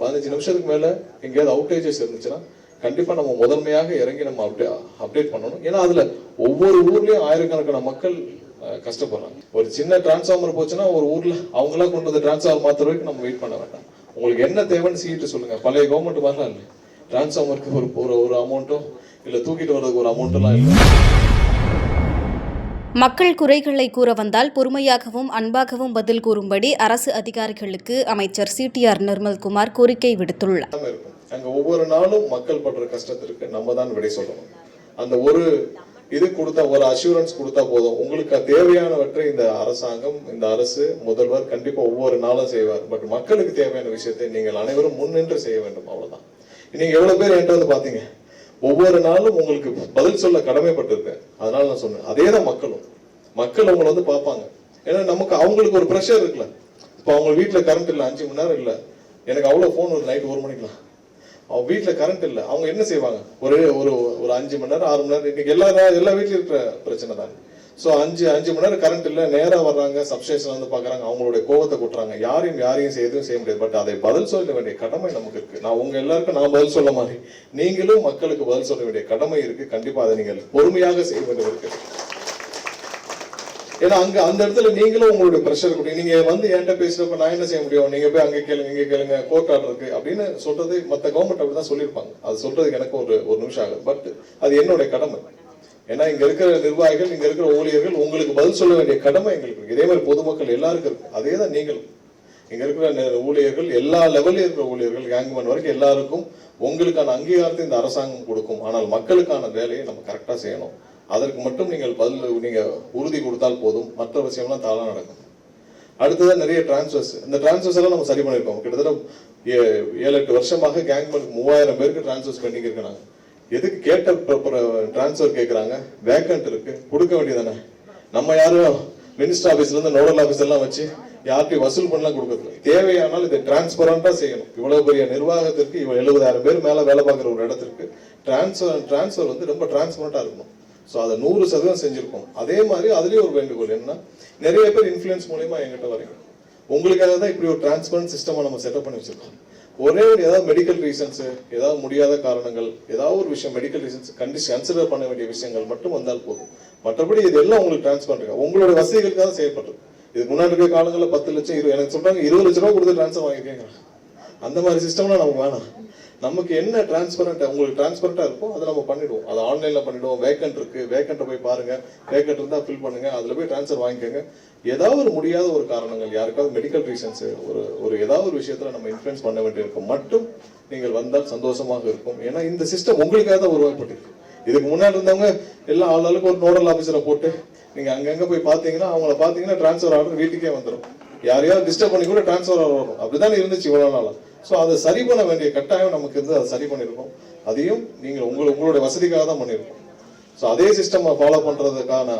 15 நிமிஷத்துக்கு மேல எங்கேயாவது அவுட்டேஜஸ் இருந்துச்சுன்னா கண்டிப்பா நம்ம முதன்மையாக இறங்கி நம்ம அப்டேட் பண்ணணும். ஏன்னா அதுல ஒவ்வொரு ஊர்லயும் ஆயிரக்கணக்கான மக்கள் கஷ்டப்படுறாங்க. ஒரு சின்ன டிரான்ஸ்ஃபார்மர் போச்சுன்னா ஒரு ஊர்ல அவங்களா கொண்டு வந்து டிரான்ஸ்ஃபார்மர் மாத்துற வரைக்கும் நம்ம வெயிட் பண்ண வேண்டாம். உங்களுக்கு என்ன தேவைன்னு சீட்டு சொல்லுங்க. பழைய கவர்மெண்ட் மாதிரிலாம் இல்லை. டிரான்ஸ்ஃபார்மருக்கு ஒரு அமௌண்ட்டோ இல்ல தூக்கிட்டு வர்றதுக்கு ஒரு அமௌண்ட்டெல்லாம் இல்லை. மக்கள் குறைகளை கூற வந்தால் பொறுமையாகவும் அன்பாகவும் பதில் கூறும்படி அரசு அதிகாரிகளுக்கு அமைச்சர் CTR நிர்மல்குமார் கோரிக்கை விடுத்துள்ளார். அங்க ஒவ்வொரு நாளும் மக்கள் படுற கஷ்டத்திற்கு நம்ம தான் விடை சொல்லணும். அந்த ஒரு இது கொடுத்தா, ஒரு அஷூரன்ஸ் கொடுத்தா போதும். உங்களுக்கு தேவையானவற்றை இந்த அரசாங்கம், இந்த அரசு, முதல்வர் கண்டிப்பா ஒவ்வொரு நாளும் செய்வார். பட் மக்களுக்கு தேவையான விஷயத்தை நீங்கள் அனைவரும் முன்னின்று செய்ய வேண்டும். அவ்வளவுதான். நீங்க எவ்வளவு பேர் என்கிட்ட வந்து பாத்தீங்க, ஒவ்வொரு நாளும் உங்களுக்கு பதில் சொல்ல கடமைப்பட்டிருக்கேன். அதனால நான் சொன்னேன். அதே தான் மக்கள் அவங்களை வந்து பார்ப்பாங்க. ஏன்னா நமக்கு அவங்களுக்கு ஒரு ப்ரெஷர் இருக்குல்ல. இப்போ அவங்க வீட்டுல கரண்ட் இல்லை, 5 மணி நேரம் இல்லை. எனக்கு அவ்வளவு போன் ஒரு நைட் 1 மணிக்கலாம். அவங்க வீட்டுல கரண்ட் இல்லை, அவங்க என்ன செய்வாங்க? ஒரு 5 மணி நேரம் 6 மணி நேரம். இன்னைக்கு எல்லா வீட்லயும் இருக்கிற பிரச்சனை தான். ஸோ 5 மணி நேரம் கரண்ட் இல்லை, நேரா வர்றாங்க, சப்ஸ்டேஷன்ல வந்து பாக்குறாங்க, அவங்களுடைய கோவத்தை கொட்டுறாங்க. யாரையும் எதுவும் செய்ய முடியாது. பட் அதை பதில் சொல்ல வேண்டிய கடமை நமக்கு இருக்கு. நான் உங்க எல்லாருக்கும் நான் பதில் சொல்ல மாதிரி நீங்களும் மக்களுக்கு பதில் சொல்ல வேண்டிய கடமை இருக்கு. கண்டிப்பா அதை நீங்கள் பொறுமையாக செய்ய வேண்டியது இருக்கு. ஏன்னா அந்த இடத்துல நீங்களும் உங்களுடைய பிரஷர் கொடுங்க. நீங்க வந்து என்கிட்ட பேசுறப்ப நான் என்ன செய்ய முடியும்? நீங்க போய் அங்க கேளுங்க, இங்க கேளுங்க, கோர்ட் ஆர்டர் இருக்கு அப்படின்னு சொல்றது மற்ற கவர்மெண்ட் அப்படிதான் சொல்லியிருப்பாங்க. அது சொல்றதுக்கு எனக்கு ஒரு நிமிஷம் ஆகுது. பட் அது என்னுடைய கடமை. ஏன்னா இங்க இருக்கிற நிர்வாகிகள், இங்க இருக்கிற ஊழியர்கள், உங்களுக்கு பதில் சொல்ல வேண்டிய கடமை எங்களுக்கு இருக்கு. இதே மாதிரி பொதுமக்கள் எல்லாருக்கும் இருக்கு. அதே தான் நீங்களும் இங்க இருக்கிற ஊழியர்கள், எல்லா லெவல்ல இருக்கிற ஊழியர்கள், கேங்மேன் வரைக்கும் எல்லாருக்கும் உங்களுக்கான அங்கீகாரத்தை இந்த அரசாங்கம் கொடுக்கும். ஆனால் மக்களுக்கான வேலையை நம்ம கரெக்டா செய்யணும். அதற்கு மட்டும் நீங்க உறுதி கொடுத்தால் போதும். மற்ற விஷயம்லாம் தானா நடக்கும். அடுத்ததான் நிறைய டிரான்ஸ்ஃபர்ஸ். இந்த டிரான்ஸ்ஃபர்ஸ் எல்லாம் நம்ம சரி பண்ணிருக்கோம். கிட்டத்தட்ட 7-8 வருஷமாக கேங்மேன் 3000 பேருக்கு டிரான்ஸ்ஃபர்ஸ் பெண்டிங் இருக்கிறாங்க. எதுக்கு கேட்ட டிரான்ஸ்ஃபர் கேட்கறாங்க? வேக்கன்ட் இருக்கு, கொடுக்க வேண்டியதானே. நம்ம யாரும் மினிஸ்டர் ஆபீஸ்ல இருந்து நோடல் ஆபீஸ் எல்லாம் வச்சு யார்ட்டையும் வசூல் பண்ணலாம் கொடுக்கறது. தேவையானால் இதை டிரான்ஸ்பரண்டா செய்யணும். இவ்வளவு பெரிய நிர்வாகத்திற்கு 70,000 பேர் மேல வேலை பார்க்குற ஒரு இடத்திற்கு டிரான்ஸ்பர் வந்து ரொம்ப டிரான்ஸ்பரண்டா இருக்கணும். ஸோ அதை 100% செஞ்சிருக்கோம். அதே மாதிரி அதுலயும் ஒரு வேண்டுகோள் என்னன்னா, நிறைய பேர் இன்ஃபுளுன்ஸ் மூலியமா என்கிட்ட வரீங்க. உங்களுக்காக தான் இப்படி ஒரு டிரான்ஸ்பரண்ட் சிஸ்டமா நம்ம செட்டப் பண்ணி வச்சிருக்கோம். ஒரே ஏதாவது மெடிக்கல் ரீசன்ஸ், ஏதாவது முடியாத காரணங்கள், ஏதாவது ஒரு விஷயம் மெடிக்கல் ரீசன்ஸ் கன்சிடர் பண்ண வேண்டிய விஷயங்கள் மட்டும் வந்தால் போதும். மற்றபடி இது எல்லாம் உங்களுக்கு டிரான்ஸ்பர் பண்ணுங்க. உங்களோட வசதிகளுக்காக தான் செய்யப்பட்டது. இதுக்கு முன்னாடி இருக்கிற காலங்களில் 10 லட்சம் எனக்கு சொல்றாங்க 20 லட்ச ரூபா கொடுத்து டிரான்ஸ்பர் வாங்கிக்கேங்க. அந்த மாதிரி சிஸ்டம்லாம் நமக்கு வேணாம். நமக்கு என்ன டிரான்ஸ்பரண்டா, உங்களுக்கு டிரான்ஸ்பரண்டா இருக்கும் அதை நம்ம பண்ணிடுவோம். அதை ஆன்லைன்ல பண்ணிடுவோம். வேக்கன்ட் இருக்கு, வேக்கன்ட்டை போய் பாருங்க. வேக்கன்ட் இருந்தா ஃபில் பண்ணுங்க, அதுல போய் டிரான்ஸ்பர் வாங்கிக்கோங்க. ஏதாவது ஒரு முடியாத ஒரு காரணங்கள், யாருக்காவது மெடிக்கல் ரீசன்ஸ், ஒரு ஏதாவது ஒரு விஷயத்துல நம்ம இன்ஃப்ளூயன்ஸ் பண்ண வேண்டியிருக்கும் மட்டும் நீங்கள் வந்தால் சந்தோஷமாக இருக்கும். ஏன்னா இந்த சிஸ்டம் உங்களுக்காக தான் உருவாக்கப்பட்டிருக்கு. இதுக்கு முன்னாடி இருந்தவங்க எல்லாம் ஆளுக்கு ஒரு நோடல் ஆபீசரை போட்டு நீங்க அங்கங்க போய் பாத்தீங்கன்னா, அவங்கள பாத்தீங்கன்னா டிரான்ஸ்பர் ஆர்டர் வீட்டுக்கே வந்துடும். யாரையாவது டிஸ்டர்ப் பண்ணி கூட டிரான்ஸ்பர் ஆர்டர் வரும். அப்படிதான் இருந்துச்சு இவ்வளவு நாளா. ஸோ அதை சரி பண்ண வேண்டிய கட்டாயம் நமக்கு இருந்து அதை சரி பண்ணியிருக்கோம். அதையும் நீங்கள் உங்களுடைய வசதிக்காக தான் பண்ணியிருக்கோம். ஸோ அதே சிஸ்டம் ஃபாலோ பண்றதுக்கான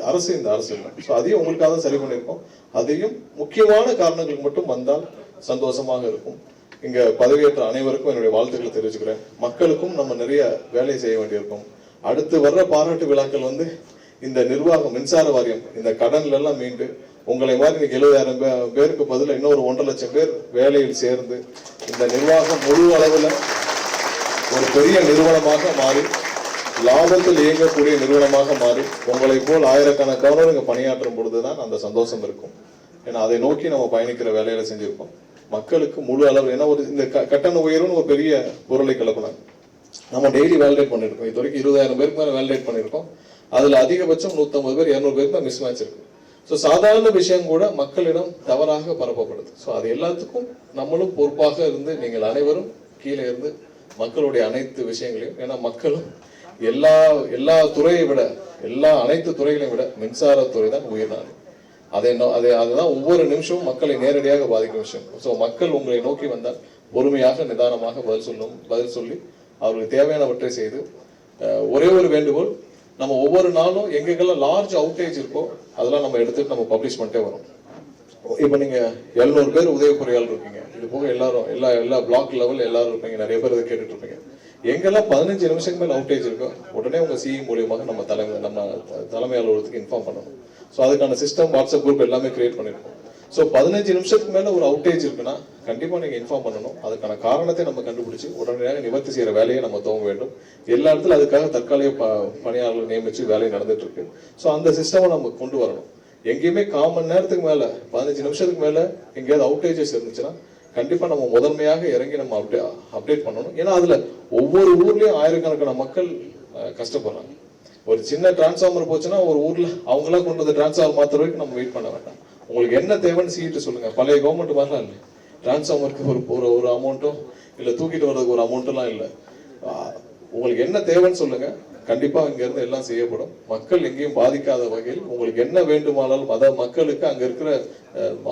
அரசு இந்த அரசு இல்லை. ஸோ அதையும் உங்களுக்காக தான் சரி பண்ணியிருக்கோம். அதையும் முக்கியமான காரணங்களுக்கு மட்டும் வந்தால் சந்தோஷமாக இருக்கும். இங்க பதவியேற்ற அனைவருக்கும் என்னுடைய வாழ்த்துக்களை தெரிவிச்சுக்கிறேன். மக்களுக்கும் நம்ம நிறைய வேலை செய்ய வேண்டியிருக்கும். அடுத்து வர்ற பாராட்டு விழாக்கள் வந்து இந்த நிர்வாகம், மின்சார வாரியம் இந்த கடன்ல எல்லாம் மீண்டு உங்களை மாதிரி இன்னைக்கு 70,000 பேருக்கு பதிலாக இன்னொரு 1.5 லட்சம் பேர் வேலையில் சேர்ந்து இந்த நிர்வாகம் முழு அளவில் ஒரு பெரிய நிறுவனமாக மாறி, லாபத்தில் இயங்கக்கூடிய நிறுவனமாக மாறி, உங்களை போல் ஆயிரக்கணக்கானோர் இங்க பணியாற்றும் பொழுதுதான் அந்த சந்தோஷம் இருக்கும். ஏன்னா அதை நோக்கி நம்ம பயணிக்கிற வேலையில செஞ்சிருக்கோம். மக்களுக்கு முழு அளவு, ஏன்னா இந்த கட்டண உயர்வுன்னு ஒரு பெரிய பொருளை கலப்பினாங்க. நம்ம டெய்லி வேலிடேட் பண்ணிருக்கோம். இது வரைக்கும் 20,000 பேருக்கு மேல வேலிடேட் பண்ணிருக்கோம். அதுல அதிகபட்சம் 150 பேர் 200 பேருக்கு தான் மிஸ் மேட்ச் இருக்கு. ஸோ சாதாரண விஷயம் கூட மக்களிடம் தவறாக பரப்பப்படுது. ஸோ அது எல்லாத்துக்கும் நம்மளும் பொறுப்பாக இருந்து, நீங்கள் அனைவரும் கீழே இருந்து மக்களுடைய அனைத்து விஷயங்களையும், ஏன்னா மக்களும் எல்லா துறையை விட, அனைத்து துறைகளையும் விட மின்சாரத்துறை தான் உயிர்நாடு. அதுதான் ஒவ்வொரு நிமிஷமும் மக்களை நேரடியாக பாதிக்கும் விஷயம். ஸோ மக்கள் உங்களை நோக்கி வந்தால் பொறுமையாக நிதானமாக பதில் சொல்லி அவர்களுக்கு தேவையானவற்றை செய்து, ஒரே ஒரு வேண்டுகோள், நம்ம ஒவ்வொரு நாளும் எங்கெங்கெல்லாம் லார்ஜ் அவுட்டேஜ் இருக்கோ அதெல்லாம் நம்ம எடுத்துட்டு நம்ம பப்ளிஷ் பண்ணிட்டே வரோம். இப்போ நீங்க 700 பேர் உதவி பொறியாளர் இருக்கீங்க. இது போக எல்லாரும் எல்லா பிளாக் லெவல் எல்லாரும் இருப்பீங்க. நிறைய பேர் இதை கேட்டுட்டு இருப்பீங்க. எங்கெல்லாம் 15 நிமிஷத்துக்கு மேல அவுட்டேஜ் இருக்கோ உடனே உங்க சிஇ மூலியமாக நம்ம தலைமை அலுவலகத்துக்கு இன்ஃபார்ம் பண்ணணும். ஸோ அதுக்கான சிஸ்டம், வாட்ஸ்அப் குரூப் எல்லாமே கிரியேட் பண்ணிருக்கோம். ஸோ 15 நிமிஷத்துக்கு மேல ஒரு அவுட்டேஜ் இருக்குன்னா கண்டிப்பா நீங்க இன்ஃபார்ம் பண்ணணும். அதுக்கான காரணத்தை நம்ம கண்டுபிடிச்சு உடனடியாக நிவர்த்தி செய்யற வேலையை நம்ம துவங்க வேண்டும். எல்லா இடத்துல அதுக்காக தற்காலிக பணியாளர்கள் நியமிச்சு வேலை நடந்துட்டு இருக்கு. ஸோ அந்த சிஸ்டமை நம்ம கொண்டு வரணும். எங்கேயுமே 1/4 மணி நேரத்துக்கு மேல 15 நிமிஷத்துக்கு மேல எங்கேயாவது அவுட்டேஜஸ் இருந்துச்சுன்னா கண்டிப்பா நம்ம முதன்மையாக இறங்கி நம்ம அப்டேட் பண்ணணும். ஏன்னா அதுல ஒவ்வொரு ஊர்லயும் ஆயிரக்கணக்கான மக்கள் கஷ்டப்படுறாங்க. ஒரு சின்ன டிரான்ஸ்ஃபார்மர் போச்சுன்னா ஒரு ஊர்ல அவங்களா கொண்டு வந்து டிரான்ஸ்ஃபார்மர் மாத்திர வரைக்கும் நம்ம வெயிட் பண்ண வேண்டாம். உங்களுக்கு என்ன தேவைன்னு சீட்டு சொல்லுங்க. பழைய கவர்மெண்ட் மாதிரிலாம் இல்லை. டிரான்ஸ்ஃபார்மருக்கு ஒரு அமௌண்ட்டோ இல்லை தூக்கிட்டு வர்றதுக்கு ஒரு அமௌண்ட்டெல்லாம் இல்லை. உங்களுக்கு என்ன தேவைன்னு சொல்லுங்க. கண்டிப்பா இங்க இருந்து எல்லாம் செய்யப்படும். மக்கள் எங்கேயும் பாதிக்காத வகையில் உங்களுக்கு என்ன வேண்டுமானாலும் அதாவது மக்களுக்கு அங்க இருக்கிற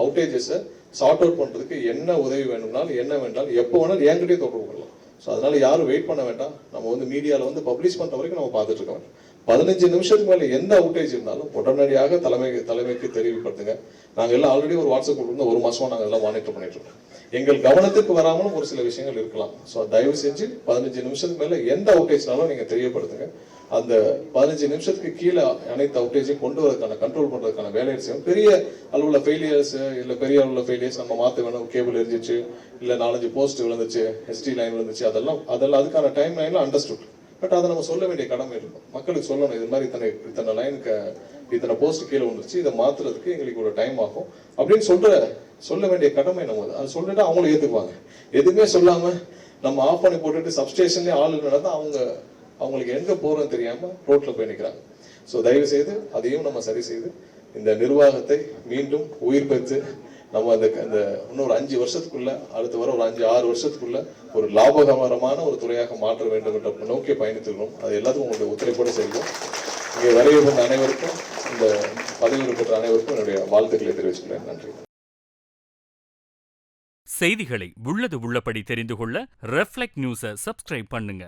அவுட்டேஜஸை சார்ட் அவுட் பண்றதுக்கு என்ன உதவி வேணும்னாலும் என்ன வேண்டாலும் எப்போ வேணாலும் என்கிட்டயே தொடர்பு கொள்ளலாம். ஸோ அதனால யாரும் வெயிட் பண்ண வேண்டாம். நம்ம வந்து மீடியாவில் வந்து பப்ளிஷ் பண்ற வரைக்கும் நம்ம பார்த்துட்டு இருக்க வேண்டாம். 15 நிமிஷத்துக்கு மேல எந்த அவுட்டேஜ் இருந்தாலும் உடனடியாக தலைமைக்கு தெரிவிப்படுத்துங்க. நாங்கள் எல்லாம் ஆல்ரெடி ஒரு வாட்ஸ்அப் குரூப் இருந்து 1 மாசமா நாங்கள் எல்லாம் மானிட்டர் பண்ணிட்டு இருக்கோம். எங்கள் கவனத்துக்கு வராமலும் ஒரு சில விஷயங்கள் இருக்கலாம். ஸோ தயவு செஞ்சு 15 நிமிஷத்துக்கு மேல எந்த அவுட்டேஜ்னாலும் நீங்க தெரியப்படுத்துங்க. அந்த 15 நிமிஷத்துக்கு கீழே அனைத்து அவுட்டேஜையும் கொண்டு வரதுக்கான கண்ட்ரோல் பண்றதுக்கான வேலையை செய்யும். பெரிய அளவுல ஃபெயிலியர்ஸ் இல்ல பெரிய அளவுல ஃபெயிலியர்ஸ் நம்ம மாத்த வேணும். கேபிள் எரிஞ்சிச்சு இல்ல 4-5 போஸ்ட் விழுந்துச்சு, எஸ்டி லைன் விழுந்துச்சு, அதெல்லாம் அதுக்கான டைம் லைன்ல அண்டர்ஸ்டுட். பட் அதை நம்ம சொல்ல வேண்டிய கடமை இருக்கும். மக்களுக்கு சொல்லணும், இது மாதிரி இத்தனை லைனுக்கு இத்தனை போஸ்ட் கீழே வந்துருச்சு, இதை மாத்துறதுக்கு எங்களுக்கு ஒரு டைம் ஆகும் அப்படின்னு சொல்ல வேண்டிய கடமை நம்ம. அது சொல்லிட்டு அவங்களும் ஏத்துக்குவாங்க. எதுவுமே சொல்லாம நம்ம ஆஃப் பண்ணி போட்டுட்டு சப்ஸ்டேஷன்லேயே ஆள் நடந்தா அவங்களுக்கு எங்க போறோம்னு தெரியாம ரோட்ல போய் நிற்கிறாங்க. ஸோ தயவு செய்து அதையும் நம்ம சரி செய்து இந்த நிர்வாகத்தை மீண்டும் உயிர் பெற்று நம்ம அந்த இன்னொரு 5 வருஷத்துக்குள்ள அடுத்து வர ஒரு 5-6 வருஷத்துக்குள்ள ஒரு லாபகரமான ஒரு துறையாக மாற்ற வேண்டும் என்ற நோக்கி பயணித்திருக்கிறோம். அது எல்லாத்துக்கும் உங்களுடைய ஒத்துழைப்போடு செய்வோம். இங்கே வருகை வந்த அனைவருக்கும் இந்த பதவி பெற்ற அனைவருக்கும் என்னுடைய வாழ்த்துக்களை தெரிவிச்சுக்கிறேன். நன்றி. செய்திகளை உள்ளது உள்ளபடி தெரிந்து கொள்ள ரெஃப்ளெக்ட் நியூஸை சப்ஸ்கிரைப் பண்ணுங்க.